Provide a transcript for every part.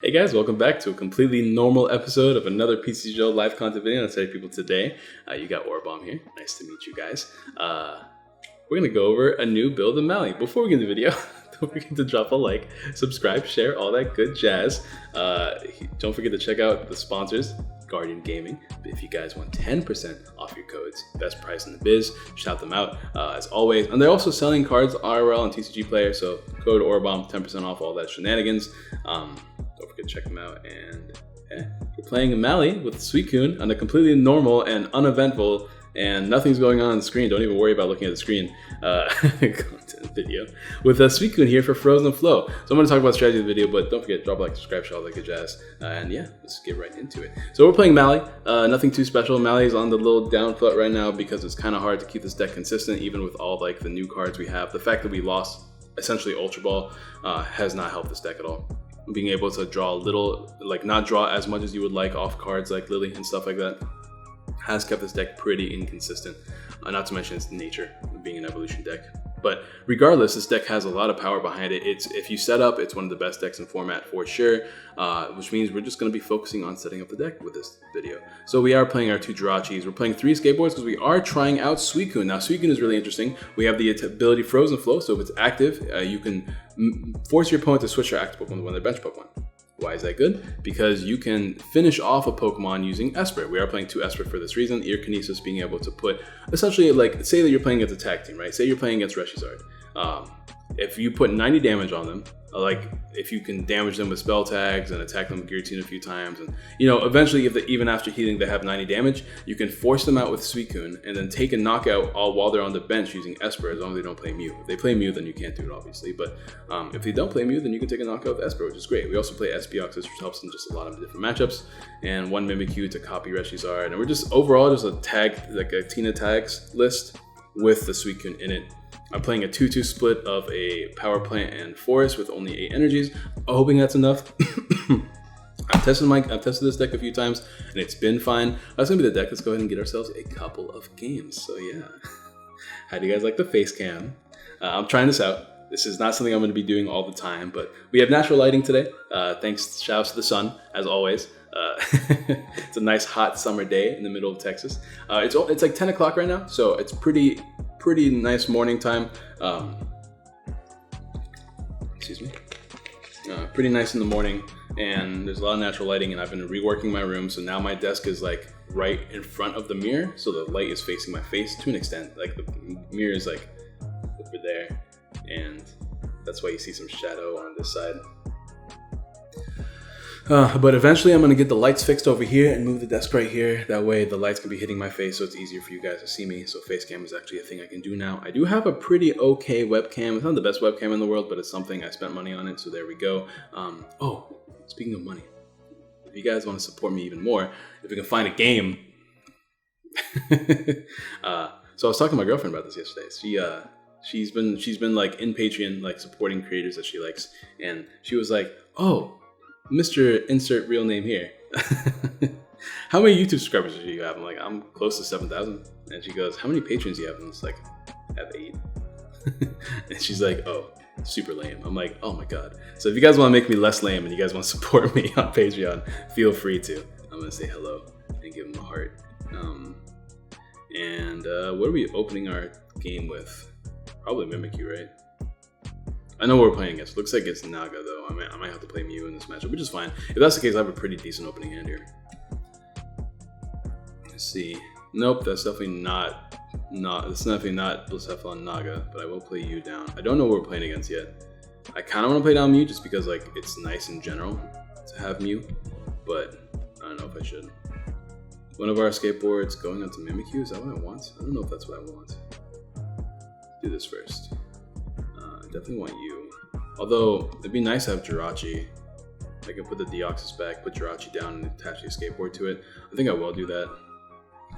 Hey guys, welcome back to a completely normal episode of another PC Joe live content video. Let's say people today. You got Orabomb here. Nice to meet you guys. We're gonna go over a new build of Mali. Before we get into the video, don't forget to drop a like, subscribe, share, all that good jazz. Don't forget to check out the sponsors, Guardian Gaming. If you guys want 10% off your codes, best price in the biz, shout them out as always. And they're also selling cards IRL and TCG Player, so code Orabomb, 10% off all that shenanigans. Don't forget to check them out. And we're playing Mali with Suicune on a completely normal and uneventful, and nothing's going on the screen. Don't even worry about looking at the screen content video with Suicune here for Frozen Flow. So I'm going to talk about strategy of the video, but don't forget, drop a like, subscribe, share all that good jazz. And yeah, let's get right into it. So we're playing Mali. Nothing too special. Mali is on the little down foot right now because it's kind of hard to keep this deck consistent, even with all like the new cards we have. The fact that we lost essentially Ultra Ball has not helped this deck at all. Being able to draw a little, like not draw as much as you would like off cards like Lily and stuff like that, has kept this deck pretty inconsistent. Not to mention its nature of being an evolution deck. But regardless, this deck has a lot of power behind it. If you set up, it's one of the best decks in format for sure, which means we're just going to be focusing on setting up the deck with this video. So we are playing our two Jirachis. We're playing 3 skateboards because we are trying out Suicune. Now Suicune is really interesting. We have the ability Frozen Flow, so if it's active, you can force your opponent to switch their active Pokemon to one of their bench Pokemon. Why is that good? Because you can finish off a Pokemon using Esper. We are playing 2 Esper for this reason. Ear being able to put, essentially, like, say that you're playing against a tag team, right? Say you're playing against Reshizard. If you put 90 damage on them, like if you can damage them with spell tags and attack them with guillotine a few times, and eventually if even after healing they have 90 damage, you can force them out with Suicune and then take a knockout all while they're on the bench using Esper, as long as they don't play Mew. If they play Mew, then you can't do it obviously, but if they don't play Mew, then you can take a knockout with Esper, which is great. We also play SPoxys, which helps in just a lot of different matchups, and 1 Mimikyu to copy Reshizard, and we're just overall just a tag, like a Tina tags list with the Suicune in it. I'm playing a 2-2 split of a Power Plant and Forest with only 8 energies. I'm hoping that's enough. I've tested this deck a few times and it's been fine. That's gonna be the deck. Let's go ahead and get ourselves a couple of games. So yeah, how do you guys like the face cam? I'm trying this out. This is not something I'm going to be doing all the time, but we have natural lighting today. Thanks, shouts to the sun as always. It's a nice hot summer day in the middle of Texas. It's like 10 o'clock right now, so it's pretty nice morning time. Excuse me. Pretty nice in the morning, and there's a lot of natural lighting, and I've been reworking my room, so now my desk is like right in front of the mirror, so the light is facing my face to an extent. Like the mirror is like over there, and that's why you see some shadow on this side. But eventually I'm going to get the lights fixed over here and move the desk right here. That way the lights can be hitting my face, so it's easier for you guys to see me. So face cam is actually a thing I can do now. I do have a pretty okay webcam. It's not the best webcam in the world, but it's something. I spent money on it, so there we go. Oh, speaking of money, if you guys want to support me even more, if we can find a game. So I was talking to my girlfriend about this yesterday. She's been like in Patreon, like supporting creators that she likes, and she was like, "Oh, Mr. Insert real name here. How many YouTube subscribers do you have?" I'm like, "I'm close to 7,000. And she goes, "How many patrons do you have?" And it's like, "I have 8. And she's like, "Oh, super lame." I'm like, "Oh my god." So if you guys want to make me less lame and you guys want to support me on Patreon, feel free to. I'm gonna say hello and give them a heart. What are we opening our game with? Probably Mimikyu, right? I know what we're playing against. Looks like it's Naga though. I might have to play Mew in this matchup, which is fine. If that's the case, I have a pretty decent opening hand here. Let's see. Nope, that's definitely not. It's definitely not Blissful Naga, but I will play you down. I don't know what we're playing against yet. I kind of want to play down Mew just because like it's nice in general to have Mew, but I don't know if I should. One of our skateboards going onto Mimikyu. Is that what I want? I don't know if that's what I want. Do this first. Definitely want you. Although, it'd be nice to have Jirachi. I can put the Deoxys back, put Jirachi down, and attach the skateboard to it. I think I will do that.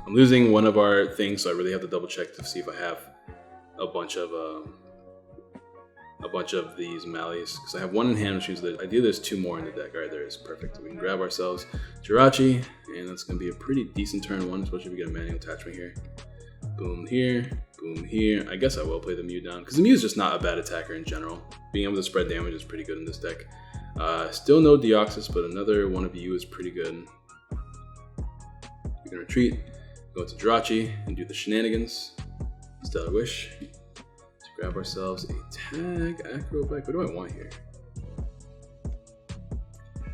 I'm losing one of our things, so I really have to double check to see if I have a bunch of these Malis. Because I have 1 in hand, which means that ideally there's 2 more in the deck. Alright, there is. Perfect. We can grab ourselves Jirachi, and that's going to be a pretty decent turn 1, especially if we get a manual attachment here. Boom here. Boom here. I guess I will play the Mew down, because the Mew is just not a bad attacker in general. Being able to spread damage is pretty good in this deck. Still no Deoxys, but another one of you is pretty good. We can retreat, go to Jirachi, and do the shenanigans. Stellar Wish. Let's grab ourselves a tag, acrobatic. What do I want here?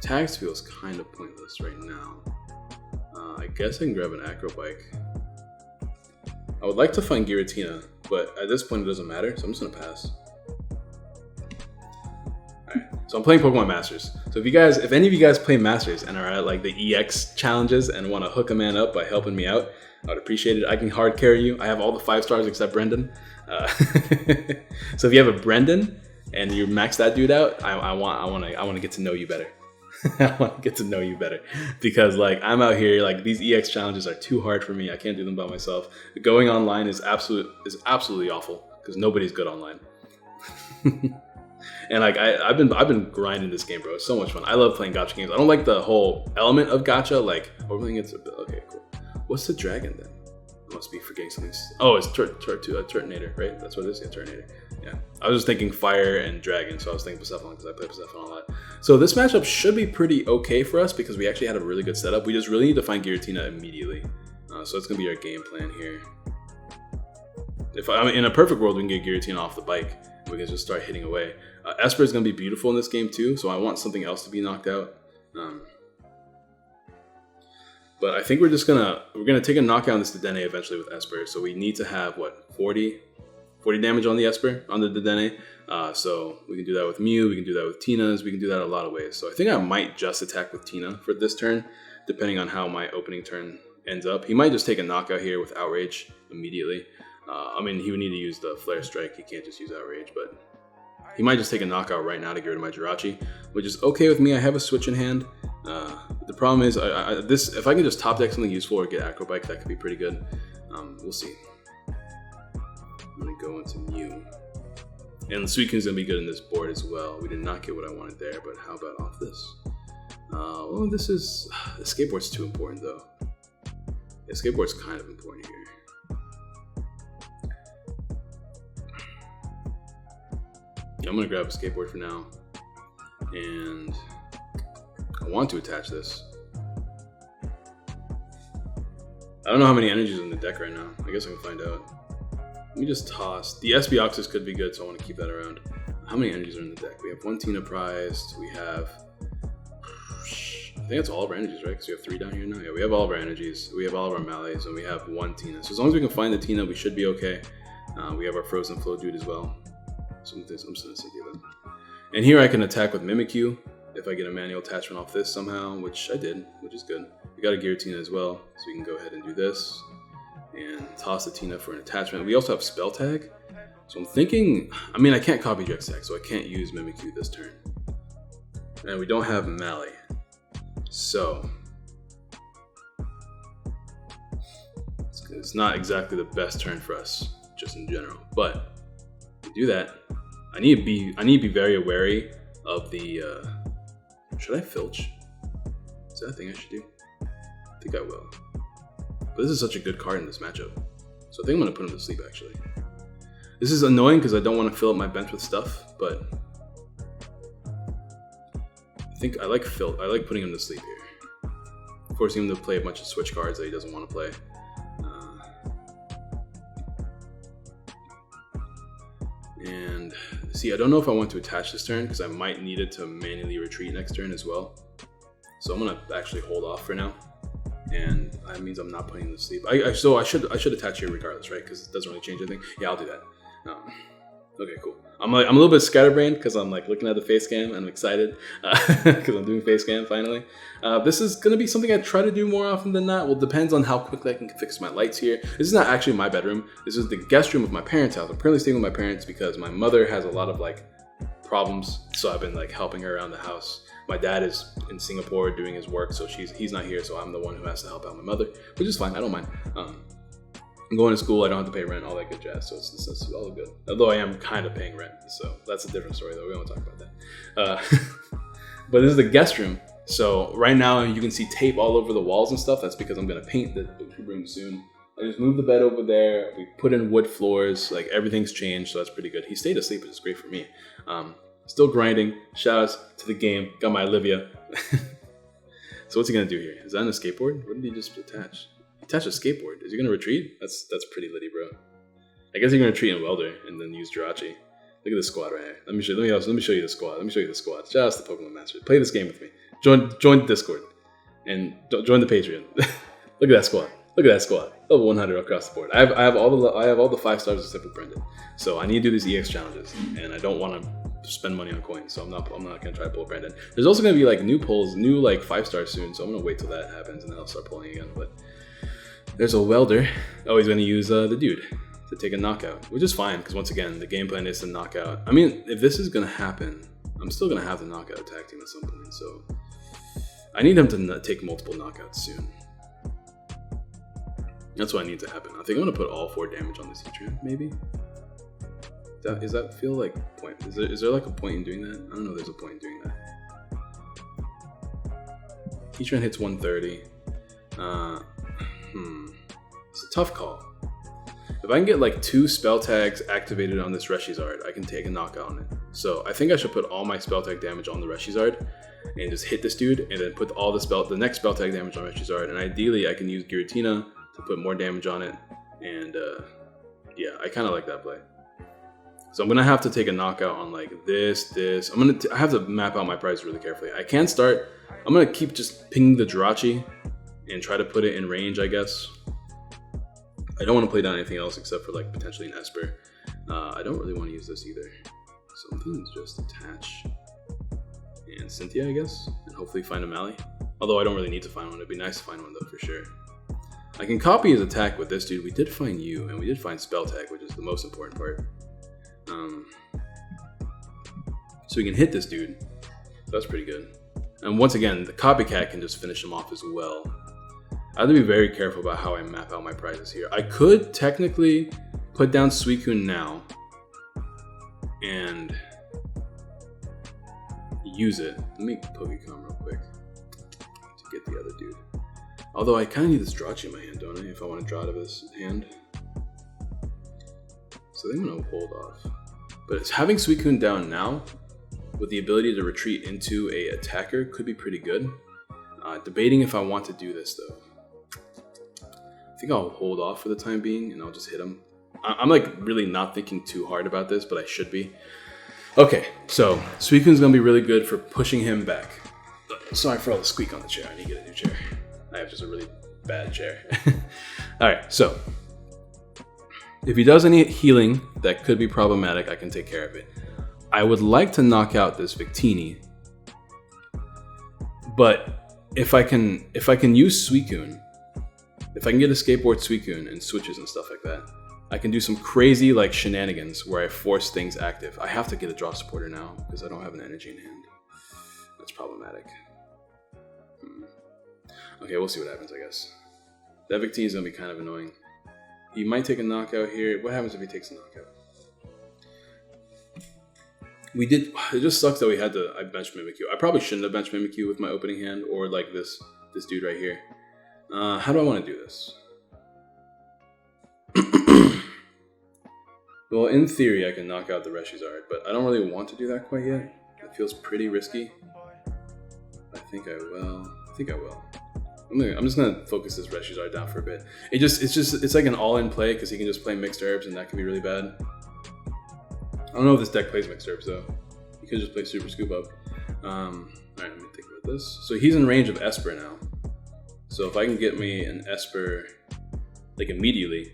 Tags feels kind of pointless right now. I guess I can grab an acrobike. I would like to find Giratina, but at this point it doesn't matter, so I'm just gonna pass. Alright, so I'm playing Pokemon Masters. So if any of you guys play Masters and are at like the EX challenges and want to hook a man up by helping me out, I would appreciate it. I can hard carry you. I have all the 5 stars except Brendan. So if you have a Brendan and you max that dude out, I want to get to know you better. I want to get to know you better because like I'm out here, like these EX challenges are too hard for me. I can't do them by myself. Going online is absolutely awful because nobody's good online. And like I've been grinding this game, bro. It's so much fun. I love playing gacha games. I don't like the whole element of gacha. Like everything it's okay, cool. What's the dragon then? I must be forgetting something. Oh, it's Turtonator, right? That's what it is. Yeah, Turtonator. Yeah. I was just thinking fire and dragon, so I was thinking Persephone because I play Persephone a lot. So this matchup should be pretty okay for us because we actually had a really good setup. We just really need to find Giratina immediately. So it's gonna be our game plan here. In a perfect world, we can get Giratina off the bike. We can just start hitting away. Esper is gonna be beautiful in this game too, so I want something else to be knocked out. But I think we're gonna take a knockout on this Dedenne eventually with Esper. So we need to have what 40 damage on the Esper, on the Dedenne. So we can do that with Mew, we can do that with Tina's, we can do that a lot of ways. So I think I might just attack with Tina for this turn, depending on how my opening turn ends up. He might just take a knockout here with Outrage immediately. I mean, he would need to use the Flare Strike. He can't just use Outrage, but he might just take a knockout right now to get rid of my Jirachi, which is okay with me. I have a switch in hand. The problem is, if I can just top deck something useful or get Acrobike, that could be pretty good. We'll see. I'm going to go into Mew. And the Suicune's going to be good in this board as well. We did not get what I wanted there, but how about off this? Well, the skateboard's too important, though. Yeah, skateboard's kind of important here. Yeah, I'm going to grab a skateboard for now. And I want to attach this. I don't know how many energies are in the deck right now. I guess I can find out. Let me just toss. The SB Oxys could be good, so I want to keep that around. How many energies are in the deck? We have 1 Tina prized. We have... I think that's all of our energies, right? Because we have 3 down here now. Yeah, we have all of our energies. We have all of our Melees, and we have 1 Tina. So as long as we can find the Tina, we should be okay. We have our Frozen Flow dude as well. So I'm just going to say that. And here I can attack with Mimikyu if I get a manual attachment off this somehow, which I did, which is good. We got a Giratina as well, so we can go ahead and do this. And toss the Tina for an attachment. We also have Spell Tag. So I'm thinking, I mean, I can't copy Drex Tag, so I can't use Mimikyu this turn. And we don't have Mally. So it's not exactly the best turn for us, just in general. But to do that, I need to be very wary of the should I filch? Is that a thing I should do? I think I will. But this is such a good card in this matchup. So I think I'm going to put him to sleep, actually. This is annoying because I don't want to fill up my bench with stuff, but I think I like putting him to sleep here. Forcing him to play a bunch of switch cards that he doesn't want to play. And see, I don't know if I want to attach this turn because I might need it to manually retreat next turn as well. So I'm going to actually hold off for now. And that means I'm not putting him to sleep. So I should attach here regardless, right? Because it doesn't really change anything. Yeah, I'll do that. Okay, cool. I'm a little bit scatterbrained because I'm like looking at the face cam and I'm excited because I'm doing face cam finally. This is gonna be something I try to do more often than not. Well, it depends on how quickly I can fix my lights here. This is not actually my bedroom. This is the guest room of my parents' house. I'm currently staying with my parents because my mother has a lot of like problems, so I've been like helping her around the house. My dad is in Singapore doing his work, so he's not here, so I'm the one who has to help out my mother, which is fine. I don't mind. I'm going to school. I don't have to pay rent, all that good jazz, so it's all good. Although I am kind of paying rent, so that's a different story, though. We won't talk about that. But this is the guest room. So right now you can see tape all over the walls and stuff. That's because I'm going to paint the room soon. I just moved the bed over there. We put in wood floors. Like everything's changed, so that's pretty good. He stayed asleep, which is great for me. Still grinding. Shoutouts to the game. Got my Olivia. So what's he gonna do here? Is that on a skateboard? What did he just attach? He attached a skateboard. Is he gonna retreat? That's pretty litty, bro. I guess he's gonna retreat in Welder and then use Jirachi. Look at this squad right here. Let me show you the squad. Shoutouts to Pokemon Master. Play this game with me. Join Discord. And join the Patreon. Look at that squad. Level 100 across the board. I have all the 5 stars except for Brendan. So I need to do these EX challenges, and I don't want to spend money on coins. So I'm not gonna try to pull Brendan. There's also gonna be like new pulls, new like 5 stars soon. So I'm gonna wait till that happens, and then I'll start pulling again. But there's a Welder. Oh, he's gonna use the dude to take a knockout, which is fine because once again the game plan is to knock out. I mean, if this is gonna happen, I'm still gonna have the knockout attack team at some point. So I need him to take multiple knockouts soon. That's what I need to happen. I think I'm gonna put all 4 damage on this Heatran, maybe. Does that feel like a point? Is there like a point in doing that? I don't know if there's a point in doing that. Heatran hits 130. It's a tough call. If I can get like 2 spell tags activated on this Reshizard, I can take a knockout on it. So I think I should put all my spell tag damage on the Reshizard and just hit this dude, and then put all the next spell tag damage on Reshizard. And ideally, I can use Giratina to put more damage on it. And yeah, I kind of like that play. So I'm gonna have to take a knockout on like this. I have to map out my price really carefully. I can't start. I'm gonna keep just pinging the Jirachi and try to put it in range, I guess. I don't want to play down anything else except for like potentially an Esper. I don't really want to use this either. So I'm thinking just attach and Cynthia, I guess, and hopefully find a Mally. Although I don't really need to find one. It'd be nice to find one though, for sure. I can copy his attack with this dude. We did find you, and we did find spell tag, which is the most important part. So we can hit this dude. That's pretty good. And once again, the copycat can just finish him off as well. I have to be very careful about how I map out my prizes here. I could technically put down Suicune now and use it. Let me Pokecom real quick to get the other dude. Although I kind of need this Jirachi in my hand, don't I? If I want to draw out of his hand. So I'm going to hold off. But it's having Suicune down now with the ability to retreat into a attacker could be pretty good. Debating if I want to do this though. I think I'll hold off for the time being and I'll just hit him. I'm like really not thinking too hard about this, but I should be. Okay, so Suicune's gonna be really good for pushing him back. Sorry for all the squeak on the chair. I need to get a new chair. I have just a really bad chair. All right, so if he does any healing that could be problematic, I can take care of it. I would like to knock out this Victini, but if I can use Suicune, if I can get a skateboard Suicune and switches and stuff like that, I can do some crazy like shenanigans where I force things active. I have to get a draw supporter now because I don't have an energy in hand. That's problematic. Okay, we'll see what happens, I guess. That Victini is gonna be kind of annoying. He might take a knockout here. What happens if he takes a knockout? It just sucks that we had to, I benched Mimikyu. I probably shouldn't have benched Mimikyu with my opening hand or like this dude right here. How do I want to do this? Well, in theory, I can knock out the Reshizard, but I don't really want to do that quite yet. It feels pretty risky. I think I will. I'm just gonna focus this Reshizard down for a bit. It's like an all-in play because he can just play mixed herbs, and that can be really bad. I don't know if this deck plays mixed herbs though. He could just play Super Scoop Up. Alright, let me think about this. So he's in range of Esper now. So if I can get me an Esper like immediately,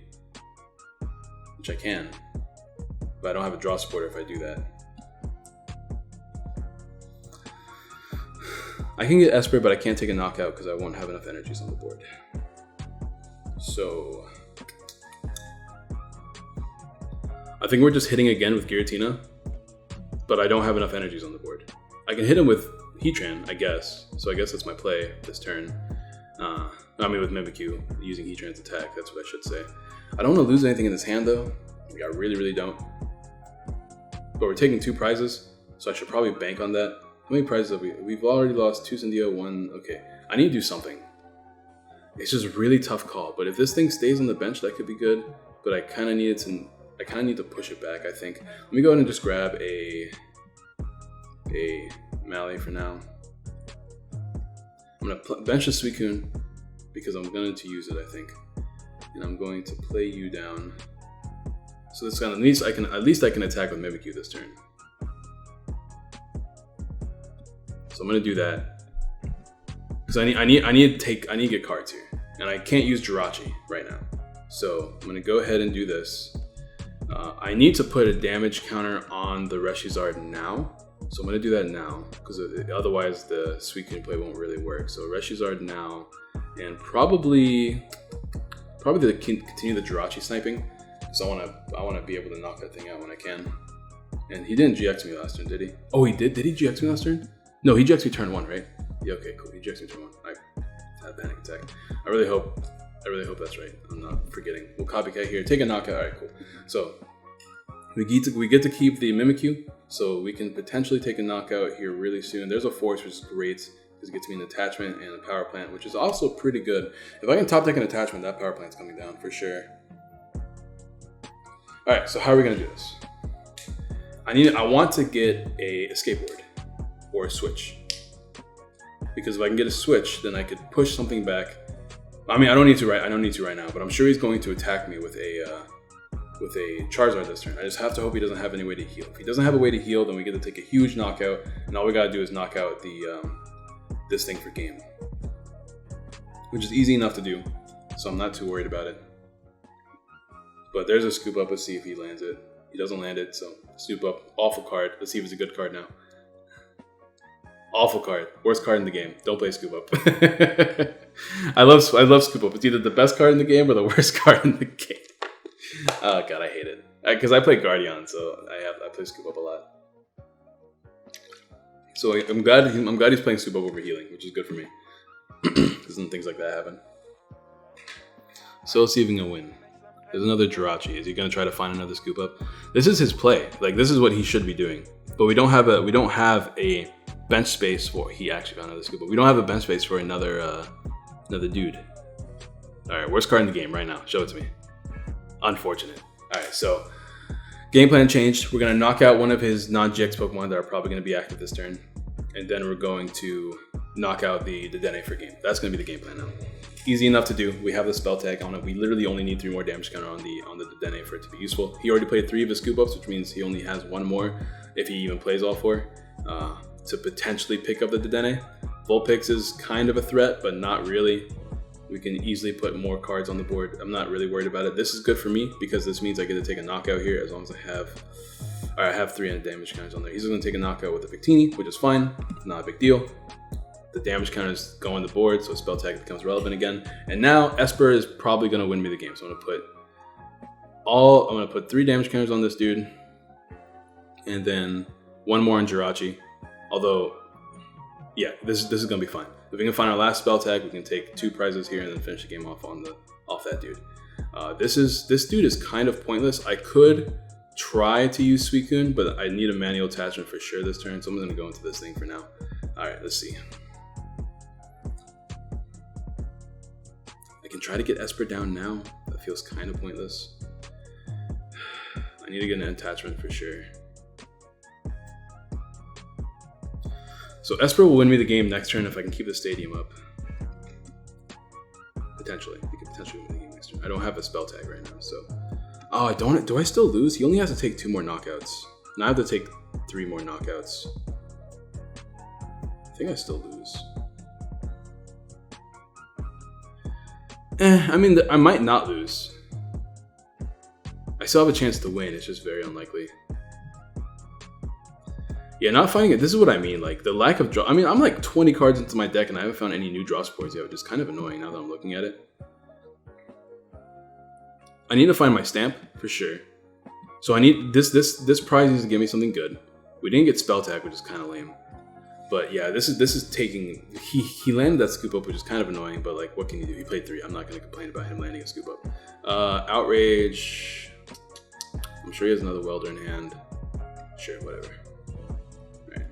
which I can, but I don't have a draw supporter if I do that. I can get Esper, but I can't take a knockout because I won't have enough energies on the board. So I think we're just hitting again with Giratina, but I don't have enough energies on the board. I can hit him with Heatran, I guess. So I guess that's my play this turn. With Mimikyu, using Heatran's attack, that's what I should say. I don't want to lose anything in this hand though. I really, really don't. But we're taking 2 prizes, so I should probably bank on that. How many prizes have we? We've already lost 2 Syndio, 1. Okay, I need to do something. It's just a really tough call. But if this thing stays on the bench, that could be good. But I kind of need to push it back, I think. Let me go ahead and just grab a a Mally for now. I'm gonna bench the Suicune because I'm going to use it, I think, and I'm going to play you down. So this kind of, at least I can attack with Mimikyu this turn. So I'm gonna do that because I need to get cards here, and I can't use Jirachi right now. So I'm gonna go ahead and do this. I need to put a damage counter on the Reshizard now, so I'm gonna do that now because otherwise the Suicune play won't really work. So Reshizard now, and probably continue the Jirachi sniping because I wanna be able to knock that thing out when I can. And he didn't GX me last turn, did he? Oh, he did. Did he GX me last turn? No, he GX me turn 1, right? Yeah, okay, cool. He GX me turn 1. I had panic attack. I really hope that's right. I'm not forgetting. We'll copycat here. Take a knockout. All right, cool. So we get to keep the Mimikyu, so we can potentially take a knockout here really soon. There's a Force, which is great because it gets me an attachment and a power plant, which is also pretty good. If I can top deck an attachment, that power plant's coming down for sure. All right, so how are we gonna do this? I want to get a escape ward or a switch, because if I can get a switch, then I could push something back. I mean, I don't need to right now, but I'm sure he's going to attack me with a Charizard this turn. I just have to hope he doesn't have any way to heal. If he doesn't have a way to heal, then we get to take a huge knockout, and all we gotta do is knock out the this thing for game, which is easy enough to do, so I'm not too worried about it. But there's a scoop up. Let's see if he lands it. He doesn't land it, so scoop up. Awful card. Let's see if it's a good card now. Awful card. Worst card in the game. Don't play scoop up. I love scoop up. It's either the best card in the game or the worst card in the game. Oh god, I hate it. Because I play Guardian, so I play scoop up a lot. So I'm glad he's playing scoop up over healing, which is good for me. Because then things like that happen. So let's see if we can win. There's another Jirachi. Is he gonna try to find another scoop up? This is his play. Like, this is what he should be doing. But we don't have a bench space for. He actually found another scoop up. We don't have a bench space for another dude. All right, worst card in the game right now. Show it to me. Unfortunate. All right, so game plan changed. We're gonna knock out one of his non-GX Pokemon that are probably gonna be active this turn, and then we're going to knock out the Dene for game. That's gonna be the game plan now. Easy enough to do. We have the spell tag on it. We literally only need 3 more damage counter on the Dene for it to be useful. He already played 3 of his scoop ups, which means he only has 1 more if he even plays all 4 to potentially pick up the Dene. Vulpix is kind of a threat, but not really. We can easily put more cards on the board. I'm not really worried about it. This is good for me because this means I get to take a knockout here as long as I have. All right, I have 3 damage counters on there. He's going to take a knockout with the Victini, which is fine. Not a big deal. The damage counters go on the board, so spell tag becomes relevant again. And now Esper is probably going to win me the game. So I'm going to put 3 damage counters on this dude, and then 1 more on Jirachi. Although, yeah, this is going to be fine. If we can find our last spell tag, we can take 2 prizes here and then finish the game off off that dude. This dude is kind of pointless. I could try to use Suicune, but I need a manual attachment for sure this turn, so I'm going to go into this thing for now. All right, let's see. I can try to get Esper down now. That feels kind of pointless. I need to get an attachment for sure. So Esper will win me the game next turn if I can keep the stadium up. Potentially. He could potentially win the game next turn. I don't have a spell tag right now, so. Oh, do I still lose? He only has to take 2 more knockouts. Now I have to take 3 more knockouts. I think I still lose. I mean, I might not lose. I still have a chance to win. It's just very unlikely. Yeah, not finding it. This is what I mean. Like, the lack of draw. I mean, I'm like 20 cards into my deck and I haven't found any new draw supports yet, which is kind of annoying now that I'm looking at it. I need to find my stamp for sure. So I need this prize needs to give me something good. We didn't get spell tag, which is kind of lame. But yeah, this is taking. He landed that scoop up, which is kind of annoying. But like, what can you do? He played 3. I'm not going to complain about him landing a scoop up. Outrage. I'm sure he has another welder in hand. Sure, whatever. Alright.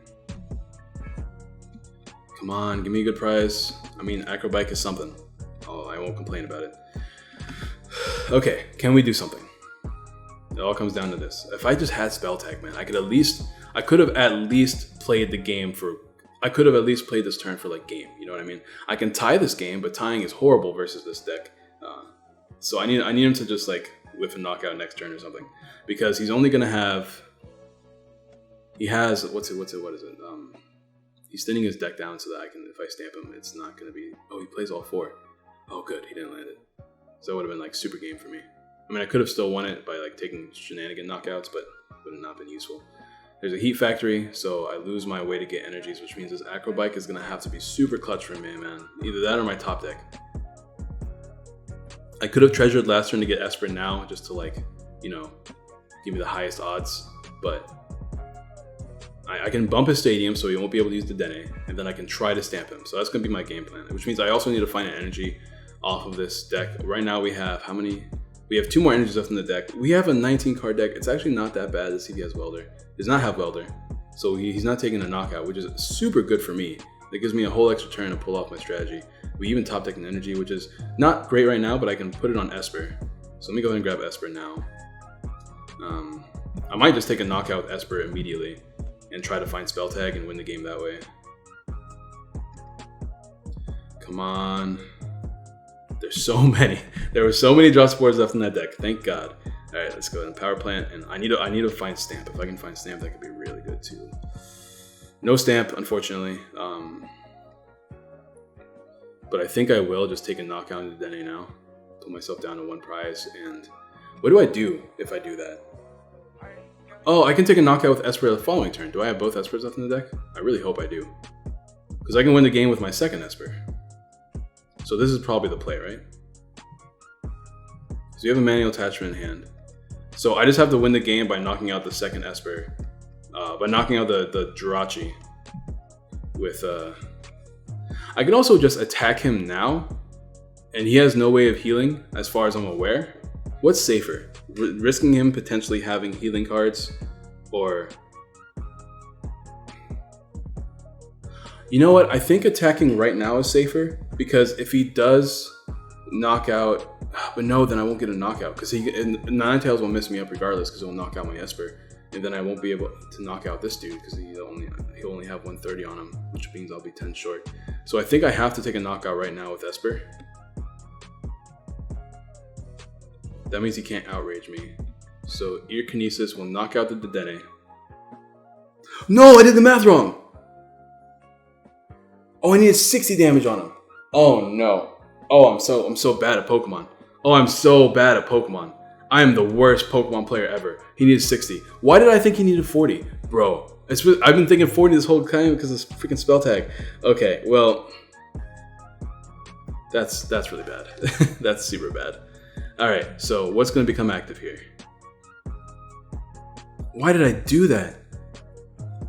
Come on, give me a good prize. I mean, Acrobike is something. Oh, I won't complain about it. Okay, can we do something? It all comes down to this. If I just had spell tag, man, I could at least. I could have at least played the game for. I could have at least played this turn for like game. You know what I mean? I can tie this game, but tying is horrible versus this deck. So I need him to just like whiff and knockout next turn or something, because he's only gonna have. He has what is it? He's thinning his deck down so that I can, if I stamp him, it's not gonna be. Oh, he plays all 4. Oh, good, he didn't land it. So it would have been like super game for me. I mean, I could have still won it by like taking shenanigan knockouts, but it would have not been useful. There's a heat factory, so I lose my way to get energies, which means this acro bike is gonna have to be super clutch for me, man. Either that or my top deck. I could have treasured last turn to get Esper now, just to like, you know, give me the highest odds, but I can bump his stadium so he won't be able to use the Dene, and then I can try to stamp him. So that's going to be my game plan, which means I also need to find an energy off of this deck. Right now we have how many? We have 2 more energies left in the deck. We have a 19 card deck. It's actually not that bad. Let's see if he has Welder. Does not have Welder. So he's not taking a knockout, which is super good for me. That gives me a whole extra turn to pull off my strategy. We even top deck an energy, which is not great right now, but I can put it on Esper. So let me go ahead and grab Esper now. I might just take a knockout with Esper immediately and try to find spell tag and win the game that way. Come on. There's so many. There were so many draw spores left in that deck. Thank God. All right, let's go ahead and power plant. And I need to find stamp. If I can find stamp, that could be really good too. No stamp, unfortunately. But I think I will just take a knockout into Dene now. Put myself down to 1 prize. And what do I do if I do that? Oh, I can take a knockout with Esper the following turn. Do I have both Espers left in the deck? I really hope I do. Because I can win the game with my second Esper. So this is probably the play, right? So you have a manual attachment in hand. So I just have to win the game by knocking out the second Esper. By knocking out the Jirachi. With, I can also just attack him now. And he has no way of healing, as far as I'm aware. What's safer? Risking him potentially having healing cards, or you know what? I think attacking right now is safer, because if he does knock out, but no, then I won't get a knockout, because Ninetales will mess me up regardless, because he'll knock out my Esper, and then I won't be able to knock out this dude because he'll only have 130 on him, which means I'll be 10 short. So I think I have to take a knockout right now with Esper. That means he can't outrage me. So Ear Kinesis will knock out the Dedenne. No, I did the math wrong! Oh, I needed 60 damage on him. Oh no. Oh, I'm so bad at Pokemon. Oh, I'm so bad at Pokemon. I am the worst Pokemon player ever. He needed 60. Why did I think he needed 40? Bro, I've been thinking 40 this whole time because of freaking spell tag. Okay, well, that's really bad. That's super bad. Alright, so what's going to become active here? Why did I do that?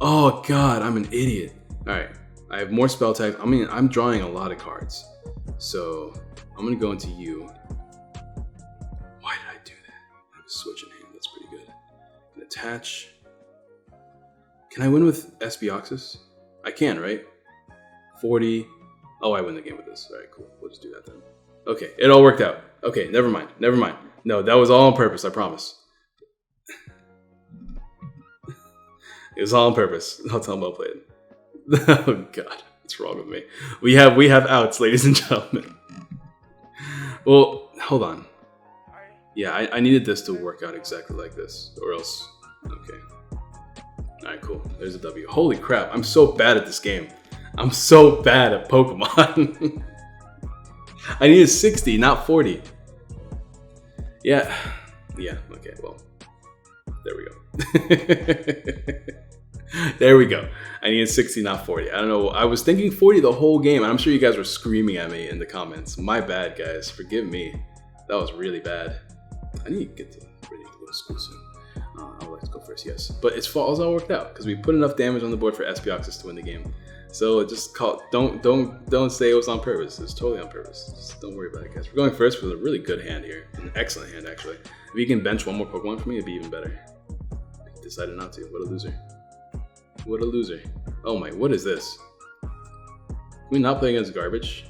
Oh god, I'm an idiot. Alright, I have more spell tags. I mean, I'm drawing a lot of cards. So, I'm going to go into you. Why did I do that? I have a switch in hand, that's pretty good. And attach. Can I win with SB I can, right? 40. Oh, I win the game with this. Alright, cool. We'll just do that then. Okay, it all worked out. Okay, never mind. No, that was all on purpose, I promise. It was all on purpose. I'll tell him well played. Oh god, what's wrong with me? We have outs, ladies and gentlemen. Well, hold on. Yeah, I needed this to work out exactly like this, or else. Okay. Alright, cool. There's a W. Holy crap, I'm so bad at this game. I'm so bad at Pokemon. I needed 60, not 40. Yeah, okay, well, there we go. There we go. I needed 60, not 40. I don't know, I was thinking 40 the whole game, and I'm sure you guys were screaming at me in the comments. My bad, guys, forgive me. That was really bad. I need to get ready to go to school soon. I would like to go first, yes. But it's all worked out, because we put enough damage on the board for Espioxus to win the game. So just don't say it was on purpose. It's totally on purpose. Just don't worry about it, guys. We're going first with a really good hand here. An excellent hand, actually. If you can bench one more Pokemon for me, it'd be even better. I decided not to. What a loser. What a loser. Oh my, what is this? Can we not play against garbage?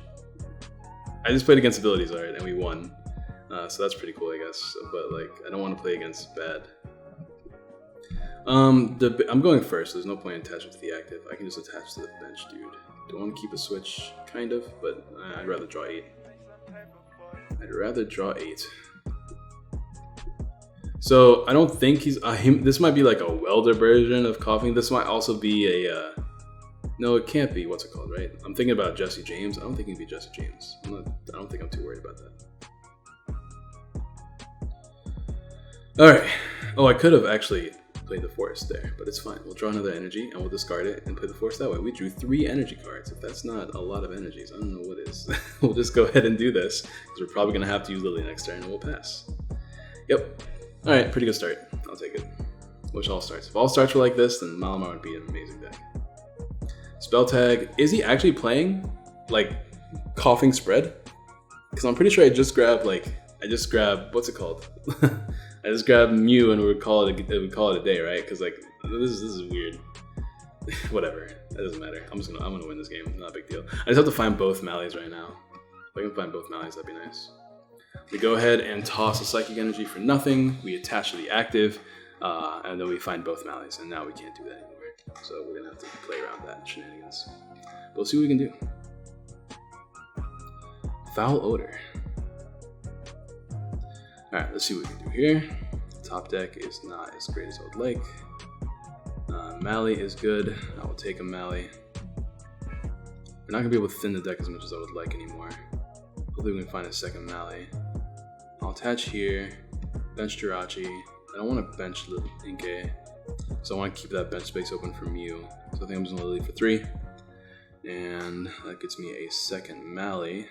I just played against abilities, alright, and we won. So that's pretty cool, I guess. But like, I don't want to play against bad. I'm going first. So there's no point in attaching to the active. I can just attach to the bench, dude. Do I want to keep a switch? Kind of, but I'd rather draw 8. I'd rather draw 8. So I don't think he's this might be like a welder version of coughing. This might also be a no, it can't be. What's it called, right? I'm thinking about Jesse James. I don't think he'd be Jesse James. I don't think I'm too worried about that. All right. Oh, I could have actually played the forest there, but it's fine. We'll draw another energy and we'll discard it and play the forest that way. We drew 3 energy cards. If that's not a lot of energies, I don't know what is. We'll just go ahead and do this because we're probably gonna have to use Lily next turn and we'll pass. Yep. All right, pretty good start. I'll take it. Wish all starts. If all starts were like this, then Malamar would be an amazing deck. Spell tag. Is he actually playing like coughing spread? Because I'm pretty sure I just grabbed what's it called? I just grabbed Mew and we would call it a day, right? Because like this is weird. Whatever, that doesn't matter. I'm gonna win this game. Not a big deal. I just have to find both Malleys right now. If I can find both Malleys, that'd be nice. We go ahead and toss a Psychic Energy for nothing. We attach to the active, and then we find both Malleys, and now we can't do that anymore. So we're gonna have to play around that shenanigans. But we'll see what we can do. Foul Odor. Alright, let's see what we can do here. Top deck is not as great as I would like. Mally is good. I will take a Mally. We're not gonna be able to thin the deck as much as I would like anymore. Hopefully we can find a second Mally. I'll attach here. Bench Jirachi. I don't want to bench the Inkay, so I want to keep that bench space open for Mew. So I think I'm just gonna Lily for 3. And that gets me a second Mally.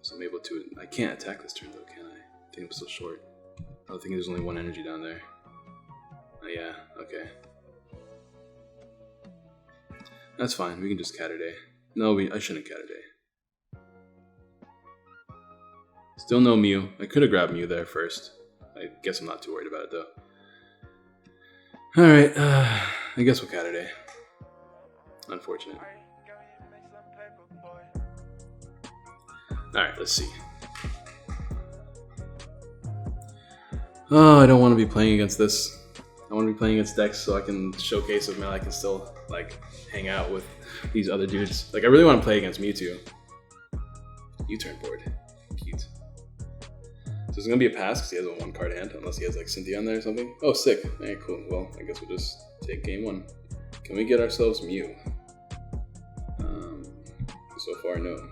So I'm able to, I can't attack this turn though, can I? I think I'm still short. I think there's only 1 energy down there. Oh yeah, okay. That's fine, we can just Catterday. No, I shouldn't Catterday. Still no Mew. I could have grabbed Mew there first. I guess I'm not too worried about it though. Alright, I guess we'll Catterday. Unfortunate. Alright, let's see. Oh, I don't want to be playing against this. I want to be playing against decks so I can showcase if I can still like hang out with these other dudes. Like I really want to play against Mewtwo. U-turn board. Cute. So it's gonna be a pass because he has a 1-card hand, unless he has like Cynthia on there or something. Oh, sick. Alright, cool. Well, I guess we'll just take game 1. Can we get ourselves Mew? So far, no.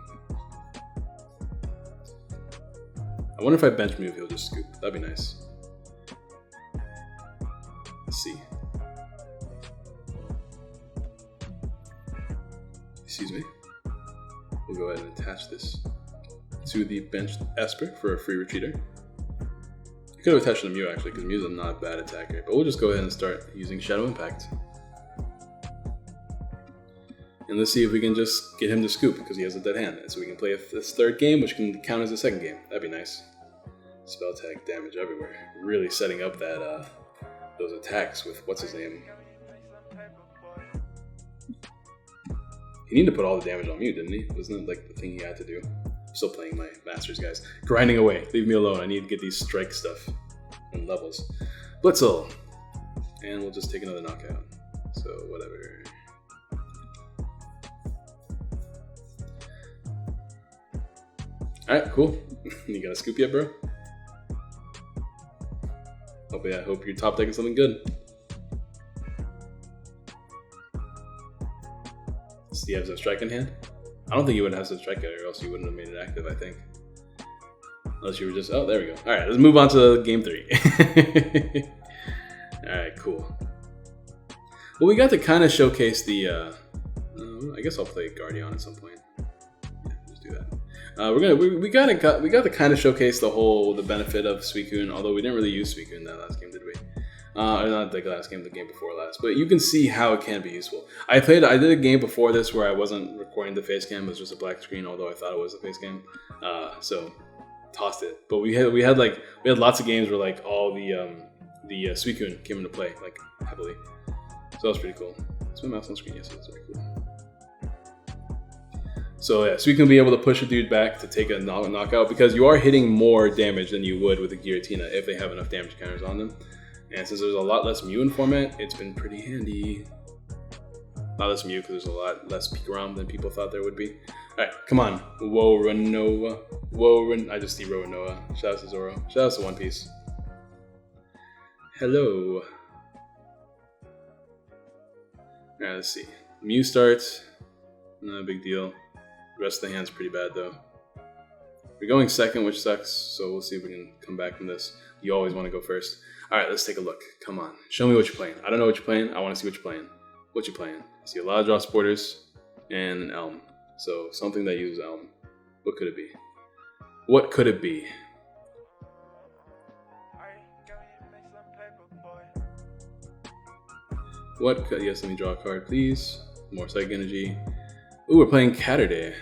I wonder if I bench Mew if he'll just scoop. That'd be nice. Let's see. Excuse me. We'll go ahead and attach this to the benched Esper for a free retreater. I could have attached to Mew actually, because Mew's not a bad attacker, but we'll just go ahead and start using Shadow Impact. And let's see if we can just get him to scoop, because he has a dead hand, and so we can play this 3rd game, which can count as a 2nd game. That'd be nice. Spell tag, damage everywhere. Really setting up that those attacks with what's his name. He needed to put all the damage on Mew, didn't he? Wasn't it like the thing he had to do? I'm still playing my Masters, guys. Grinding away. Leave me alone. I need to get these strike stuff and levels. Blitzel. And we'll just take another knockout. So, whatever. Alright, cool. You got a scoop yet, bro? I hope your top deck is something good. Does he have some strike in hand? I don't think he would have some strike or else you wouldn't have made it active, I think. Unless you were just, oh, there we go. Alright, let's move on to game 3. Alright, cool. Well, we got to kind of showcase the, I guess I'll play Guardian at some point. Yeah, just do that. We got to kind of showcase the benefit of Suicune, although we didn't really use Suicune that last game, did we? Or not the last game, the game before last. But you can see how it can be useful. I did a game before this where I wasn't recording the face cam, it was just a black screen, although I thought it was a face cam. So tossed it. But we had lots of games where like all the Suicune came into play like heavily. So that was pretty cool. Is my mouse on screen? Yes, that's very cool. So yeah, Suicune will be able to push a dude back to take a knockout because you are hitting more damage than you would with a Giratina if they have enough damage counters on them. And since there's a lot less Mew in format, it's been pretty handy. A lot less Mew because there's a lot less Pikarom than people thought there would be. Alright, come on. Whoa, Renoa. I just see Renoa. Shout out to Zoro. Shout out to One Piece. Hello. Alright, let's see. Mew starts. Not a big deal. The rest of the hand's pretty bad though. We're going second, which sucks, so we'll see if we can come back from this. You always want to go first. Alright, let's take a look. Come on. Show me what you're playing. I don't know what you're playing. I want to see what you're playing. What you playing? I see a lot of draw supporters and an Elm. So something that uses Elm. What could it be? What could it be? What could, yes, let me draw a card, please. More Psychic Energy. Ooh, we're playing Catterday.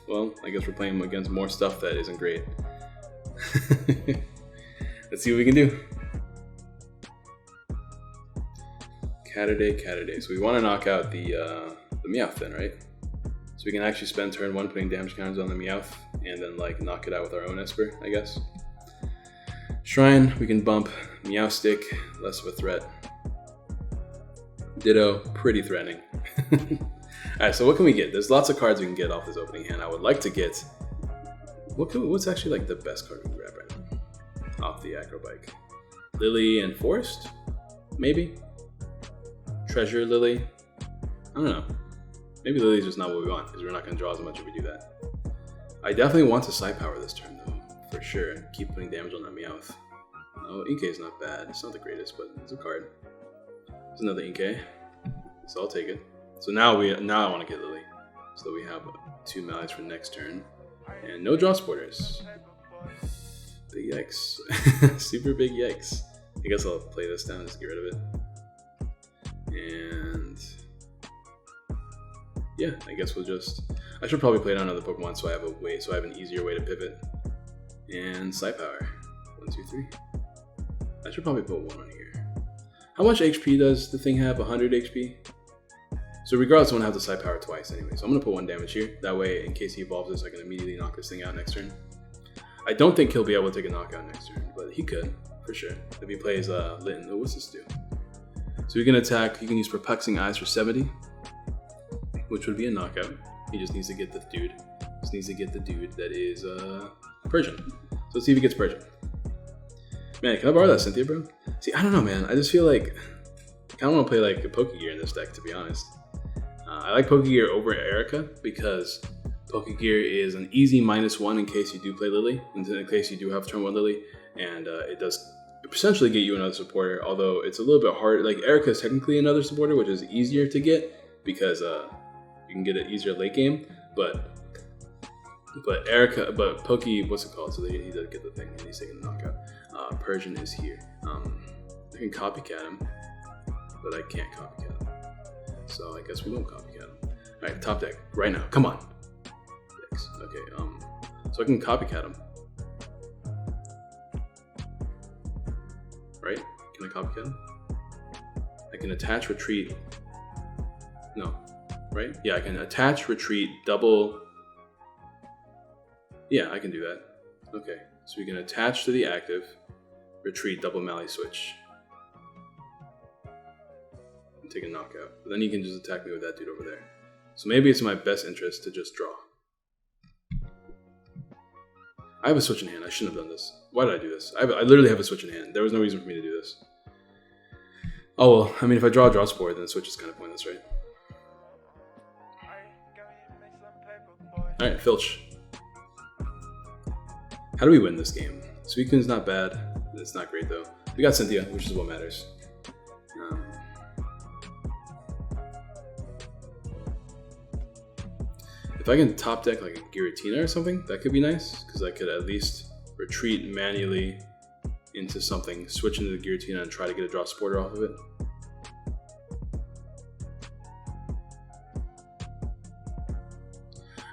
Well, I guess we're playing against more stuff that isn't great. Let's see what we can do. Catterday. So we want to knock out the Meowth then, right? So we can actually spend turn 1 putting damage counters on the Meowth and then like knock it out with our own Esper, I guess. Shrine, we can bump. Meow Stick, less of a threat. Ditto, pretty threatening. Alright, so what can we get? There's lots of cards we can get off this opening hand. I would like to get... What's actually like the best card we can grab right now? Off the Acro Bike. Lily and Forest? Maybe? Treasure Lily? I don't know. Maybe Lily's just not what we want, because we're not going to draw as much if we do that. I definitely want to Psy Power this turn though, for sure. Keep putting damage on that Meowth. No, Inkay is not bad. It's not the greatest, but it's a card. There's another Inkay, so I'll take it. So now I want to get Lily, so we have 2 Mallies for next turn, and no draw supporters. Big yikes, super big yikes. I guess I'll play this down, just get rid of it. And yeah, I guess I should probably play down another Pokemon so I have an easier way to pivot. And Psy Power, 1, 2, 3. I should probably put 1 on here. How much HP does the thing have? 100 HP? So regardless, I'm going to have to Psy Power twice anyway. So I'm going to put 1 damage here. That way, in case he evolves this, I can immediately knock this thing out next turn. I don't think he'll be able to take a knockout next turn, but he could, for sure. If he plays Litten. Oh, what's this do? So he can attack, he can use Perplexing Eyes for 70, which would be a knockout. He just needs to get the dude. Just needs to get the dude that is Persian. So let's see if he gets Persian. Man, can I borrow that Cynthia, bro? See, I don't know, man. I just feel like I kind of want to play like a Pokegear in this deck, to be honest. I like Pokegear over Erica because Pokegear is an easy -1 in case you do play Lily, in case you do have turn 1 Lily, and it does essentially get you another supporter, although it's a little bit hard. Like, Erica is technically another supporter, which is easier to get because you can get it easier late game, but Poke, what's it called? So that he does get the thing and he's taking a knockout. Persian is here. I can copycat him, but I can't copycat him. So I guess we won't copycat him. Alright, top deck, right now, come on. Okay, so I can copycat him. Right? Can I copycat him? I can attach, retreat. No, right? Yeah, I can attach, retreat, double. Yeah, I can do that. Okay, so we can attach to the active, retreat, double Mally switch. And take a knockout. But then he can just attack me with that dude over there. So maybe it's in my best interest to just draw. I have a switch in hand. I shouldn't have done this. Why did I do this? I literally have a switch in hand. There was no reason for me to do this. Oh well, I mean, if I draw a draw support, then the switch is kind of pointless, right? Alright, Filch. How do we win this game? Suicune's not bad. It's not great though. We got Cynthia, which is what matters. If I can top deck like a Giratina or something, that could be nice, because I could at least retreat manually into something, switch into the Giratina and try to get a draw supporter off of it.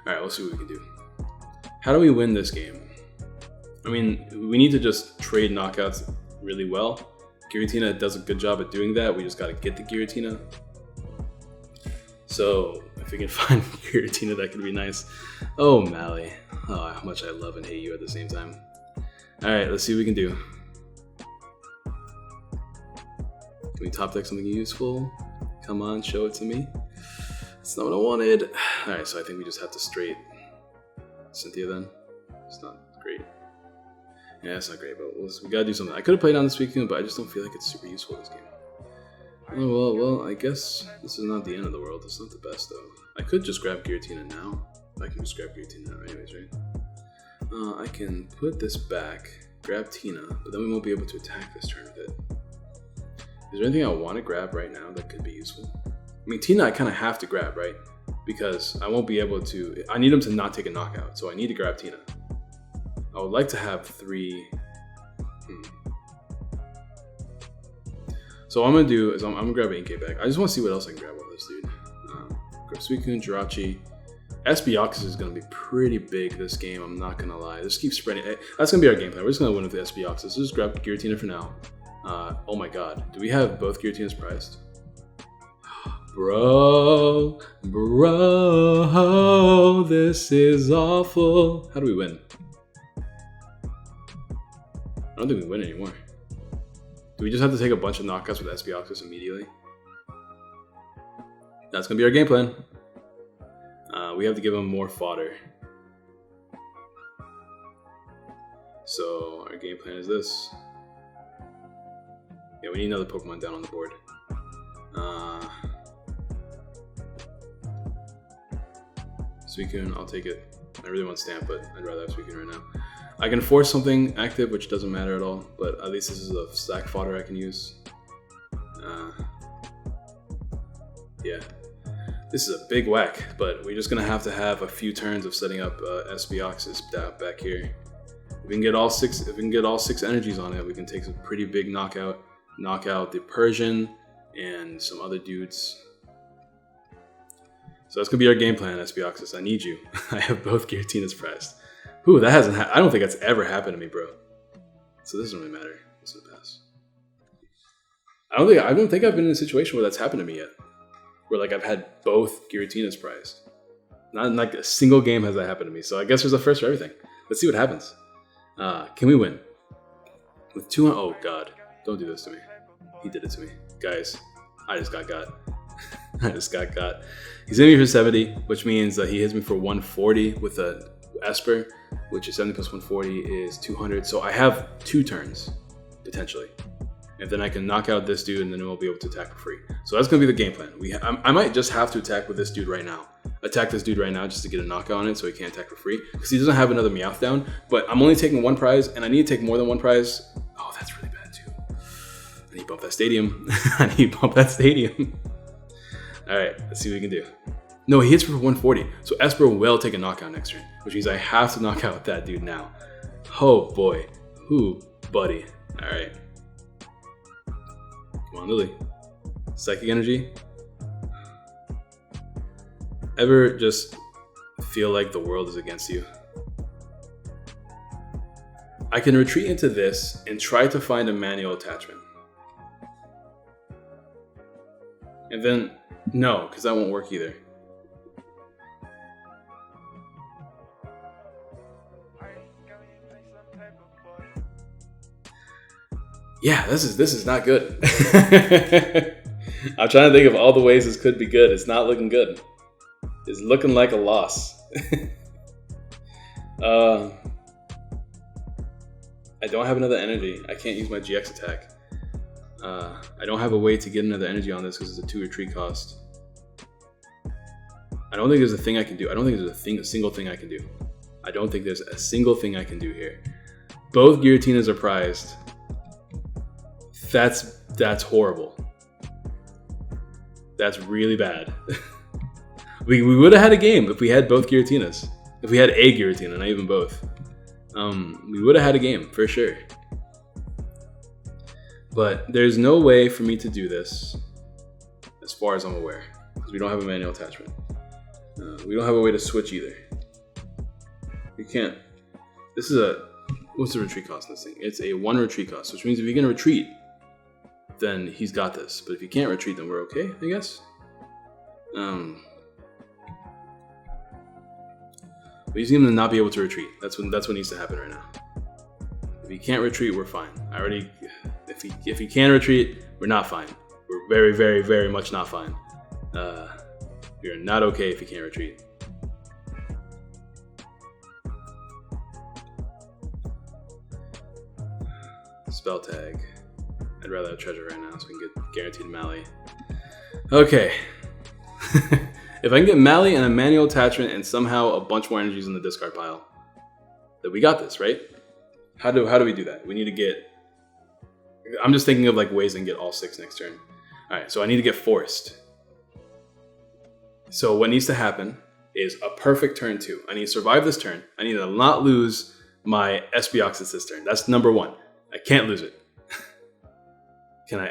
Alright, we'll see what we can do. How do we win this game? I mean, we need to just trade knockouts really well. Giratina does a good job at doing that. We just got to get the Giratina. So if we can find Giratina, that could be nice. Oh, Mally. Oh, how much I love and hate you at the same time. Alright, let's see what we can do. we top deck something useful? Come on, show it to me. That's not what I wanted. Alright, so I think we just have to straight Cynthia then. It's not great. Yeah, it's not great, but we gotta do something. I could have played on this weekend, but I just don't feel like it's super useful this game. Oh, well, I guess this is not the end of the world. It's not the best, though. I could just grab Giratina now. I can just grab Giratina now anyways, right? I can put this back, grab Tina, but then we won't be able to attack this turn with it. Is there anything I want to grab right now that could be useful? I mean, Tina I kind of have to grab, right? Because I won't be able to... I need him to not take a knockout, so I need to grab Tina. I would like to have 3... So what I'm going to do is I'm going to grab an Inkay back. I just want to see what else I can grab with this dude. Grab Suicune, Jirachi. SBOx is going to be pretty big this game, I'm not going to lie. Just keep spreading. That's going to be our game plan. We're just going to win with the SBOx. So just grab Giratina for now. Oh my god. Do we have both Giratinas prized? Bro, this is awful. How do we win? I don't think we win anymore. Do we just have to take a bunch of knockouts with SBOxes immediately? That's going to be our game plan. We have to give him more fodder. So our game plan is this. Yeah, we need another Pokemon down on the board. Suicune, I'll take it. I really want Stamp, but I'd rather have Suicune right now. I can force something active, which doesn't matter at all, but at least this is a stack fodder I can use. Yeah. This is a big whack, but we're just gonna have to have a few turns of setting up SBOx's back here. If we can get all six energies on it, we can take some pretty big knockout. Knock out the Persian and some other dudes. So that's gonna be our game plan, SBOxes. I need you. I have both Giratinas prized. Ooh, that hasn't. I don't think that's ever happened to me, bro. So this doesn't really matter. This is a pass. I don't think I've been in a situation where that's happened to me yet. Where like I've had both Giratinas prized. Not in like a single game has that happened to me. So I guess there's a first for everything. Let's see what happens. Can we win? With 200. Oh god. Don't do this to me. He did it to me. Guys, I just got got. I just got got. He's hitting me for 70, which means that he hits me for 140 with a Esper, which is 70 plus 140 is 200. So I have 2 turns, potentially. And then I can knock out this dude and then we'll be able to attack for free. So that's going to be the game plan. I might just have to attack with this dude right now. Attack this dude right now just to get a knockout on it so he can't attack for free. Because he doesn't have another Meowth down. But I'm only taking 1 prize and I need to take more than 1 prize. Oh, that's really bad too. I need to bump that stadium. I need to bump that stadium. Alright, let's see what we can do. No, he hits for 140. So Esper will take a knockout next turn. Which means I have to knock out that dude now. Oh boy. Ooh, buddy. Alright. Come on, Lily. Psychic Energy. Ever just feel like the world is against you? I can retreat into this and try to find a manual attachment. And then, no, because that won't work either. Yeah, this is not good. I'm trying to think of all the ways this could be good. It's not looking good. It's looking like a loss. I don't have another energy. I can't use my GX attack. I don't have a way to get another energy on this because it's a 2 retreat cost. I don't think there's a thing I can do. I don't think there's a single thing I can do. I don't think there's a single thing I can do here. Both Giratinas are prized. That's horrible. That's really bad. we would have had a game if we had both Giratinas. If we had a Giratina, not even both. We would have had a game for sure. But there's no way for me to do this, as far as I'm aware, because we don't have a manual attachment. We don't have a way to switch either. We can't. This is a. What's the retreat cost in this thing? It's a 1 retreat cost, which means if you're gonna retreat, then he's got this. But if you can't retreat, then we're okay, I guess. We just need him to not be able to retreat. That's what needs to happen right now. If he can't retreat, we're fine. If he can retreat, we're not fine. very, very, very much not fine. You're not okay if you can't retreat. Spell tag. I'd rather have treasure right now so we can get guaranteed Mally. Okay. If I can get Mally and a manual attachment and somehow a bunch more energies in the discard pile, then we got this, right? How do we do that? We need to get... I'm just thinking of like ways I can get all 6 next turn. Alright, so I need to get forced. So what needs to happen is a perfect turn 2. I need to survive this turn. I need to not lose my SB this turn. That's number 1. I can't lose it. Can I?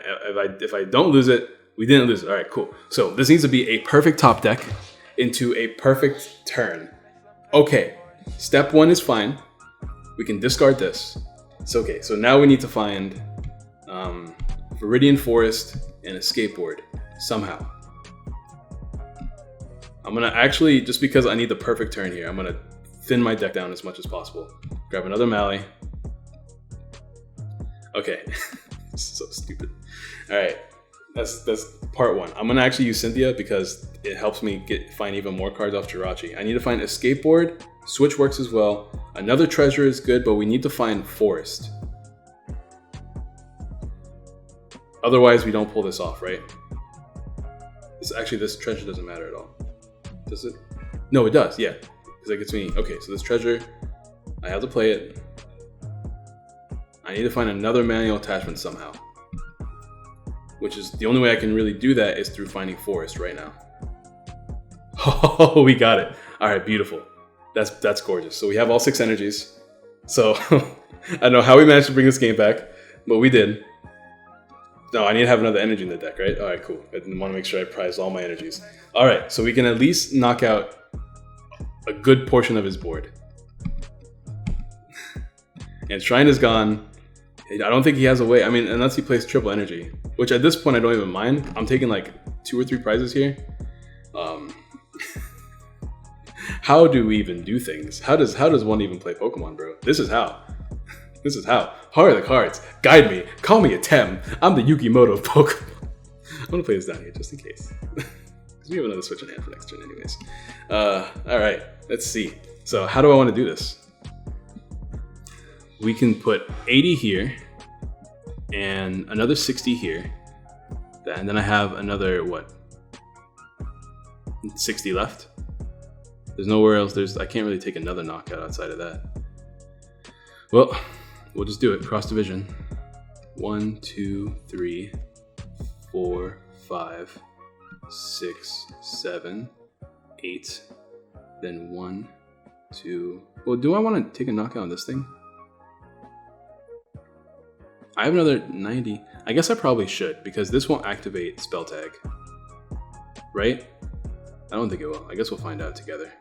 If I don't lose it, we didn't lose it. All right, cool. So this needs to be a perfect top deck into a perfect turn. Okay, step 1 is fine. We can discard this. It's okay. So now we need to find Viridian Forest and a skateboard somehow. I'm gonna actually, just because I need the perfect turn here, I'm gonna thin my deck down as much as possible. Grab another Mally. Okay. So stupid. All right, that's part 1. I'm gonna actually use Cynthia because it helps me find even more cards off Jirachi. I need to find a skateboard. Switch works as well. Another treasure is good, but we need to find Forest. Otherwise, we don't pull this off, right? This treasure doesn't matter at all. Does it? No, it does. Yeah, because it gets me. Okay, so this treasure, I have to play it. I need to find another manual attachment somehow. Which is the only way I can really do that is through finding Forest right now. Oh, we got it. All right, beautiful. That's gorgeous. So we have all 6 energies. So I don't know how we managed to bring this game back, but we did. No, I need to have another energy in the deck, right? All right, cool. I want to make sure I prize all my energies. All right, so we can at least knock out a good portion of his board. And Shrine is gone. I don't think he has a way. I mean, unless he plays triple energy, which at this point I don't even mind. I'm taking like 2 or 3 prizes here. How do we even do things? How does one even play Pokemon, bro? This is how. This is how. How are the cards? Guide me. Call me a Tem. I'm the Yukimoto of Pokemon. I'm gonna play this down here just in case. Because we have another switch in hand for next turn anyways. All right, let's see. So how do I want to do this? We can put 80 here and another 60 here. And then I have another, what? 60 left? There's nowhere else. I can't really take another knockout outside of that. Well, we'll just do it. Cross division. 1, 2, 3, 4, 5, 6, 7, 8. Then 1, 2. Well, do I want to take a knockout on this thing? I have another 90. I guess I probably should, because this won't activate spell tag. Right? I don't think it will. I guess we'll find out together.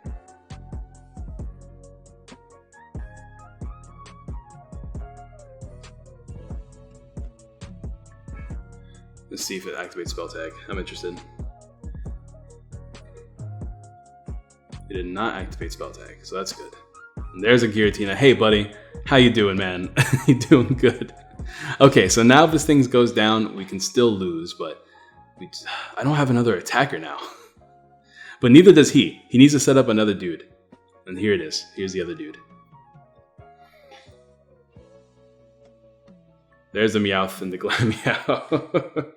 Let's see if it activates spell tag. I'm interested. It did not activate spell tag, so that's good. And there's a Giratina. Hey, buddy. How you doing, man? You doing good? Okay, so now if this thing goes down, we can still lose, but I don't have another attacker now. But neither does he. He needs to set up another dude. And here it is. Here's the other dude. There's the Meowth and the Glameow.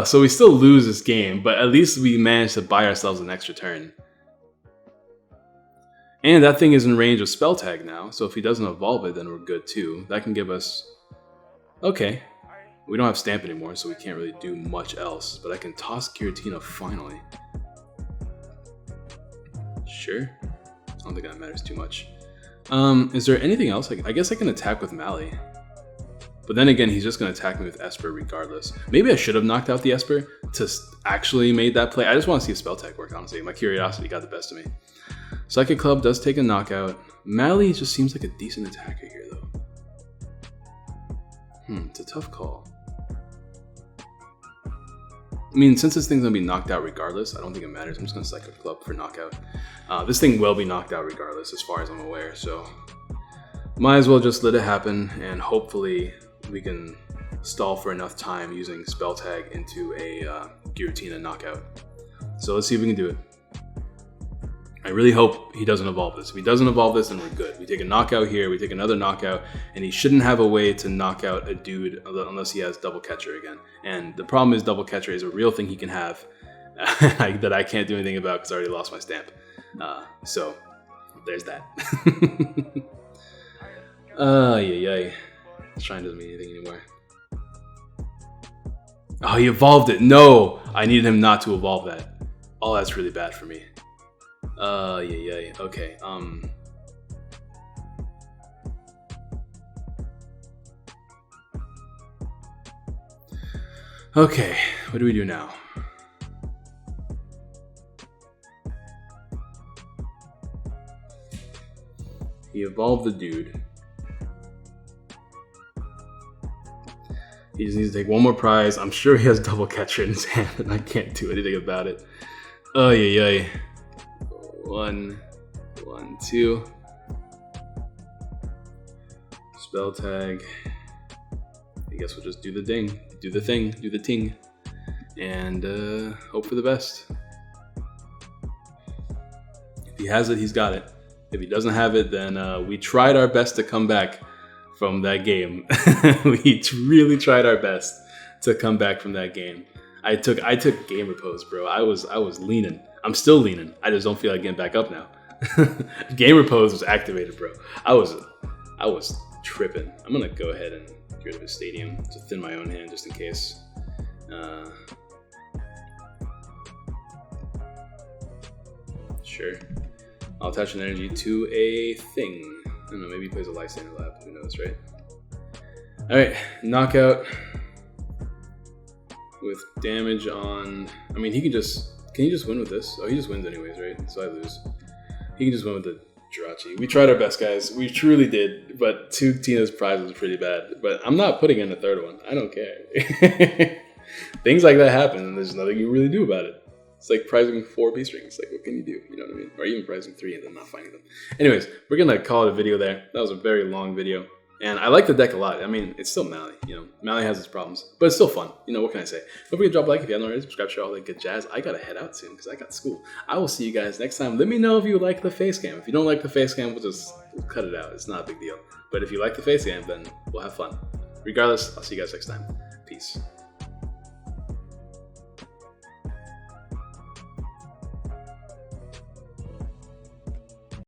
So we still lose this game, but at least we managed to buy ourselves an extra turn. And that thing is in range of spell tag now, so if he doesn't evolve it, then we're good too. That can give us... Okay. We don't have Stamp anymore, so we can't really do much else, but I can toss Giratina finally. Sure. I don't think that matters too much. Is there anything else? I guess I can attack with Mally. But then again, he's just going to attack me with Esper regardless. Maybe I should have knocked out the Esper to actually made that play. I just want to see a spell tag work, honestly. My curiosity got the best of me. Psychic Club does take a knockout. Mally just seems like a decent attacker here, though. It's a tough call. I mean, since this thing's going to be knocked out regardless, I don't think it matters. I'm just going to Psychic Club for knockout. This thing will be knocked out regardless, as far as I'm aware, so... Might as well just let it happen, and hopefully we can stall for enough time using spell tag into a guillotine and knockout. So let's see if we can do it. I really hope he doesn't evolve this. If he doesn't evolve this, then we're good. We take a knockout here, we take another knockout, and he shouldn't have a way to knock out a dude unless he has double catcher again. And the problem is double catcher is a real thing he can have that I can't do anything about because I already lost my stamp. So there's that. Yay. Shrine doesn't mean anything anymore. Oh, he evolved it. No, I needed him not to evolve that. Oh, that's really bad for me. Okay. Okay, what do we do now? He evolved the dude. He just needs to take one more prize. I'm sure he has double catcher in his hand and I can't do anything about it. One, two. Spell tag. I guess we'll just do the ding. Do the thing. Do the ting. And hope for the best. If he has it, he's got it. If he doesn't have it, then we tried our best to come back from that game. We really tried our best to come back from that game. I took game repose, bro. I was leaning. I'm still leaning. I just don't feel like getting back up now. Game repose was activated, bro. I was tripping. I'm gonna go ahead and get rid of his stadium to thin my own hand just in case. Sure. I'll attach an energy to a thing. I don't know, maybe he plays a Lysander Lab. Who knows, right? Alright, knockout. With damage on... I mean, he can just... Can he just win with this? Oh, he just wins anyways, right? So I lose. He can just win with the Jirachi. We tried our best, guys. We truly did. But 2 Tina's prizes was pretty bad. But I'm not putting in a third one. I don't care. Things like that happen, and there's nothing you really do about it. It's like prizing 4 B-strings. Like, what can you do? You know what I mean? Or even prizing 3 and then not finding them. Anyways, we're going to call it a video there. That was a very long video. And I like the deck a lot. I mean, it's still Mally. You know, Mally has its problems, but it's still fun. You know, what can I say? Don't forget to drop a like if you haven't already. Subscribe, share all that good jazz. I got to head out soon because I got school. I will see you guys next time. Let me know if you like the face cam. If you don't like the face cam, we'll cut it out. It's not a big deal. But if you like the face cam, then we'll have fun. Regardless, I'll see you guys next time. Peace.